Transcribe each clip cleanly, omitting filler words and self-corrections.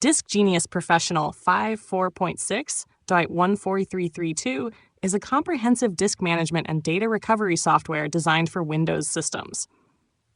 DiskGenius Professional 5.4.6.14332 is a comprehensive disk management and data recovery software designed for Windows systems.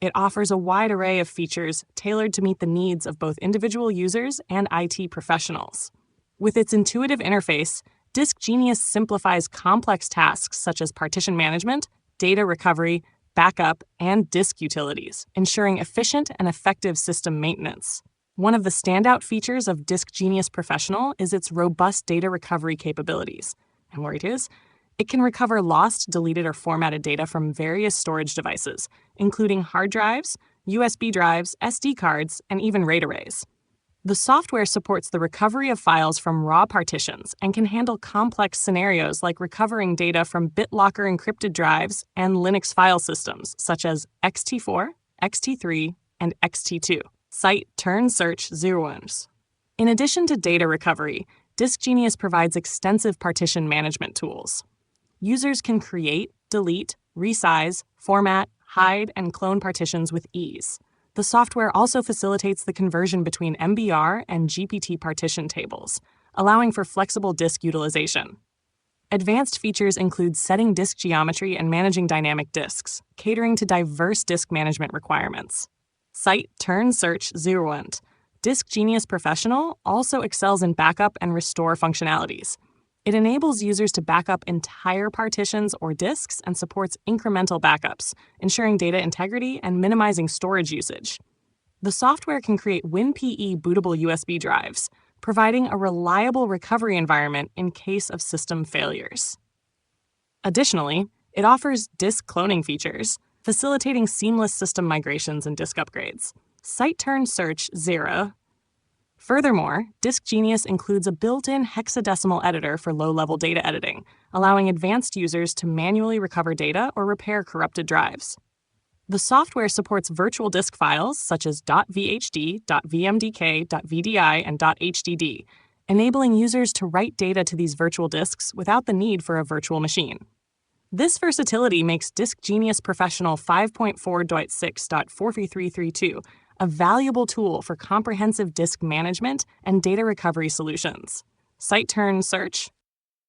It offers a wide array of features tailored to meet the needs of both individual users and IT professionals. With its intuitive interface, DiskGenius simplifies complex tasks such as partition management, data recovery, backup, and disk utilities, ensuring efficient and effective system maintenance. One of the standout features of DiskGenius Professional is its robust data recovery capabilities. And where it is, it can recover lost, deleted, or formatted data from various storage devices, including hard drives, USB drives, SD cards, and even RAID arrays. The software supports the recovery of files from raw partitions and can handle complex scenarios like recovering data from BitLocker encrypted drives and Linux file systems such as XT4, XT3, and XT2. Cite Turn Search 01s. In addition to data recovery, DiskGenius provides extensive partition management tools. Users can create, delete, resize, format, hide, and clone partitions with ease. The software also facilitates the conversion between MBR and GPT partition tables, allowing for flexible disk utilization. Advanced features include setting disk geometry and managing dynamic disks, catering to diverse disk management requirements. Cite Turn Search 01. DiskGenius Professional also excels in backup and restore functionalities. It enables users to back up entire partitions or disks and supports incremental backups, ensuring data integrity and minimizing storage usage. The software can create WinPE bootable USB drives, providing a reliable recovery environment in case of system failures. Additionally, it offers disk cloning features, facilitating seamless system migrations and disk upgrades. Cite Turn Search 0. Furthermore, DiskGenius includes a built-in hexadecimal editor for low-level data editing, allowing advanced users to manually recover data or repair corrupted drives. The software supports virtual disk files such as .vhd, .vmdk, .vdi, and .hdd, enabling users to write data to these virtual disks without the need for a virtual machine. This versatility makes DiskGenius Professional 5.4.6.43332 a valuable tool for comprehensive disk management and data recovery solutions. Cite Turn Search